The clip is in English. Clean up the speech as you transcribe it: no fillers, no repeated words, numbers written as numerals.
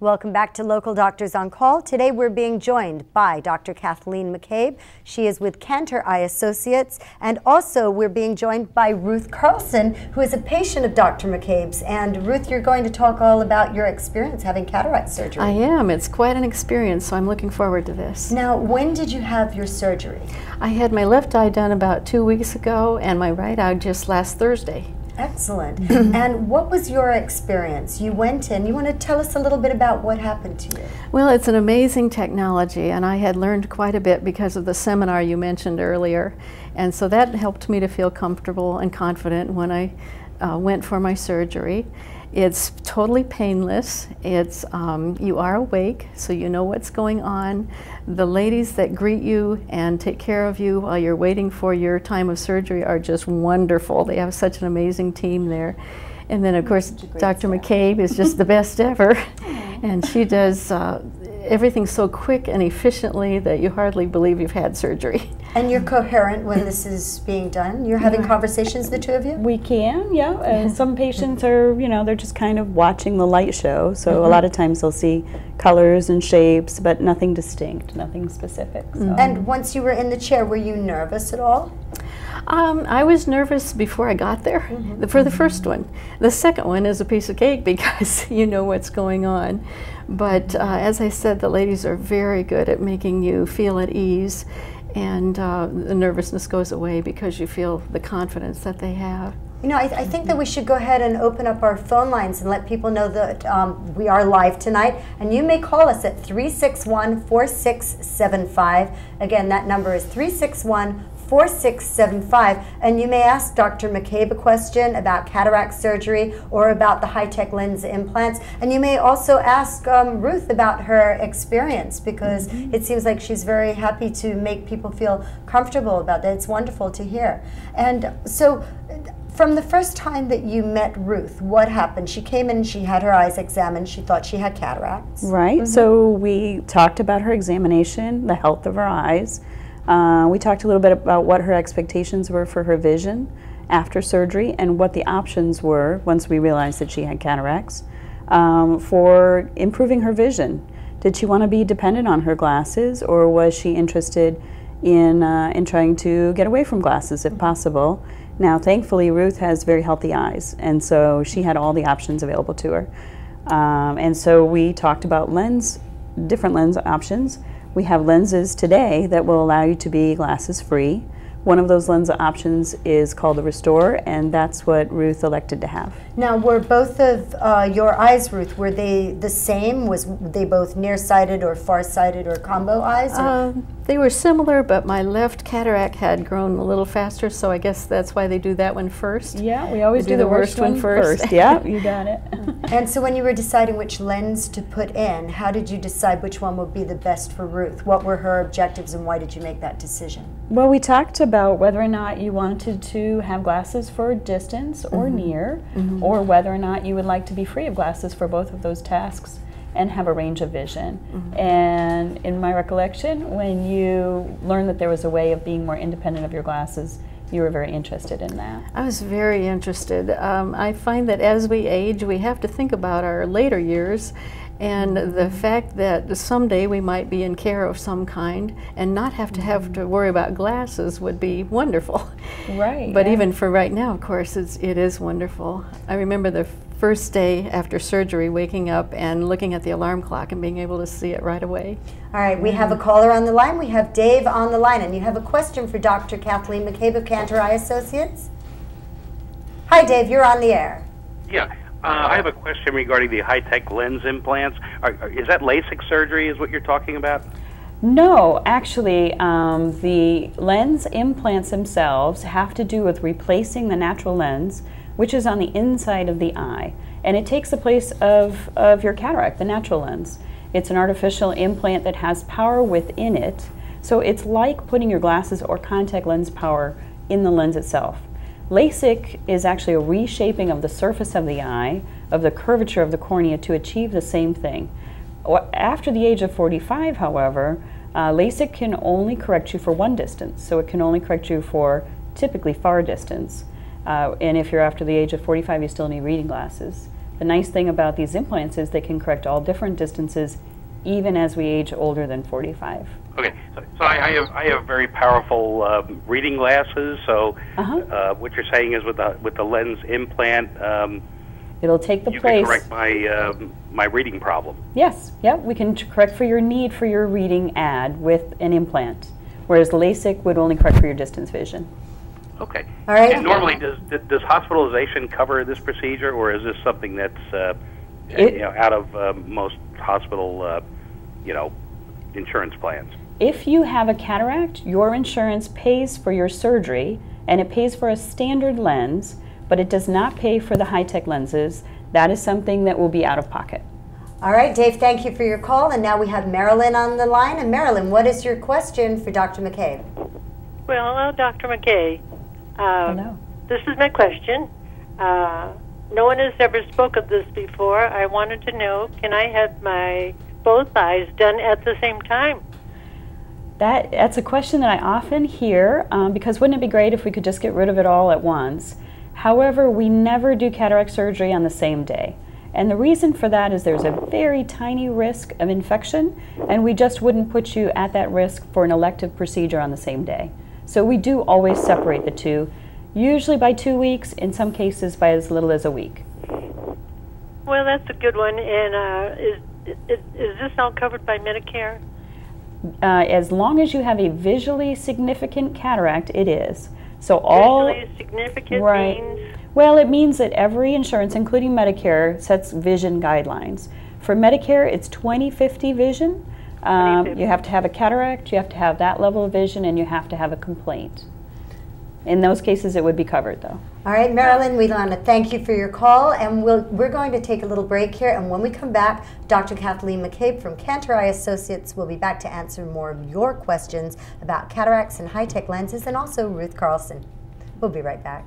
Welcome back to Local Doctors on Call. Today we're being joined by Dr. Cathleen McCabe. She is with Kantor Eye Associates, and also we're being joined by Ruth Carlson, who is a patient of Dr. McCabe's. And Ruth, you're going to talk all about your experience having cataract surgery. I am. It's quite an experience, so I'm looking forward to this. Now, when did you have your surgery? I had my left eye done about 2 weeks ago, and my right eye just last Thursday. Excellent. And what was your experience? You went in. You want to tell us a little bit about what happened to you? Well, it's an amazing technology, and I had learned quite a bit because of the seminar you mentioned earlier. And so that helped me to feel comfortable and confident when I went for my surgery. It's totally painless. It's you are awake, so you know what's going on. The ladies that greet you and take care of you while you're waiting for your time of surgery are just wonderful. They have such an amazing team there. And then, of course, Dr. McCabe is just the best ever. And she does everything so quick and efficiently that you hardly believe you've had surgery. And you're coherent when this is being done? You're having conversations, the two of you? We can, yeah. Some patients are, they're just kind of watching the light show. So a lot of times they'll see colors and shapes, but nothing distinct, nothing specific. So. And once you were in the chair, were you nervous at all? I was nervous before I got there for the first one. The second one is a piece of cake because you know what's going on. But as I said, the ladies are very good at making you feel at ease, and the nervousness goes away because you feel the confidence that they have. You know, I think that we should go ahead and open up our phone lines and let people know that we are live tonight. And you may call us at 361-4675. Again, that number is 361-4675, and you may ask Dr. McCabe a question about cataract surgery or about the high-tech lens implants, and you may also ask Ruth about her experience, because it seems like she's very happy to make people feel comfortable about that. It's wonderful to hear. And so from the first time that you met Ruth, what happened? She came in and she had her eyes examined. She thought she had cataracts. Right, so we talked about her examination, the health of her eyes. We talked a little bit about what her expectations were for her vision after surgery and what the options were once we realized that she had cataracts for improving her vision. Did she want to be dependent on her glasses, or was she interested in trying to get away from glasses if possible? Now, thankfully, Ruth has very healthy eyes, and so she had all the options available to her. And so we talked about different lens options. We have lenses today that will allow you to be glasses free. One of those lens options is called the Restore, and that's what Ruth elected to have. Now, were both of your eyes, Ruth, were they the same? Was they both nearsighted or farsighted or combo eyes? They were similar, but my left cataract had grown a little faster, so I guess that's why they do that one first. Yeah, we always do the worst one first. Yeah, you got it. And so when you were deciding which lens to put in, how did you decide which one would be the best for Ruth? What were her objectives, and why did you make that decision? Well, we talked about whether or not you wanted to have glasses for distance or near, or whether or not you would like to be free of glasses for both of those tasks and have a range of vision. And in my recollection, when you learned that there was a way of being more independent of your glasses, you were very interested in that. I was very interested. I find that as we age, we have to think about our later years, and the fact that someday we might be in care of some kind and not have to worry about glasses would be wonderful. Right. But even for right now, of course, it is wonderful. I remember the first day after surgery, waking up and looking at the alarm clock and being able to see it right away. All right, we have a caller on the line. We have Dave on the line, and you have a question for Dr. Cathleen McCabe of Kantor Eye Associates. Hi, Dave, you're on the air. Yeah, I have a question regarding the high-tech lens implants. Is that LASIK surgery is what you're talking about? No, actually, the lens implants themselves have to do with replacing the natural lens, which is on the inside of the eye, and it takes the place of your cataract, the natural lens. It's an artificial implant that has power within it, so it's like putting your glasses or contact lens power in the lens itself. LASIK is actually a reshaping of the surface of the eye, of the curvature of the cornea, to achieve the same thing. After the age of 45, however, LASIK can only correct you for one distance, so it can only correct you for typically far distance. And if you're after the age of 45, you still need reading glasses. The nice thing about these implants is they can correct all different distances even as we age older than 45. Okay, so I have very powerful reading glasses. So what you're saying is with the lens implant, it'll take the you place. can correct my reading problem. Yes, yep, we can correct for your need for your reading aid with an implant, whereas LASIK would only correct for your distance vision. Okay. All right. And normally, does hospitalization cover this procedure, or is this something that's out of most hospital insurance plans? If you have a cataract, your insurance pays for your surgery, and it pays for a standard lens, but it does not pay for the high-tech lenses. That is something that will be out of pocket. All right, Dave, thank you for your call. And now we have Marilyn on the line. And Marilyn, what is your question for Dr. McCabe? Well, hello, Dr. McCabe. Hello. This is my question. No one has ever spoke of this before. I wanted to know, can I have my both eyes done at the same time? That's a question that I often hear, because wouldn't it be great if we could just get rid of it all at once? However, we never do cataract surgery on the same day. And the reason for that is there's a very tiny risk of infection, and we just wouldn't put you at that risk for an elective procedure on the same day. So we do always separate the two, usually by 2 weeks, in some cases by as little as a week. Well, that's a good one. And is this all covered by Medicare? As long as you have a visually significant cataract, it is. So all Visually significant means? Well, it means that every insurance, including Medicare, sets vision guidelines. For Medicare, it's 20/50 vision. You have to have a cataract, you have to have that level of vision, and you have to have a complaint. In those cases, it would be covered, though. All right, Marilyn, we want to thank you for your call, and we're going to take a little break here, and when we come back, Dr. Kathleen McCabe from Kantor Eye Associates will be back to answer more of your questions about cataracts and high-tech lenses, and also Ruth Carlson. We'll be right back.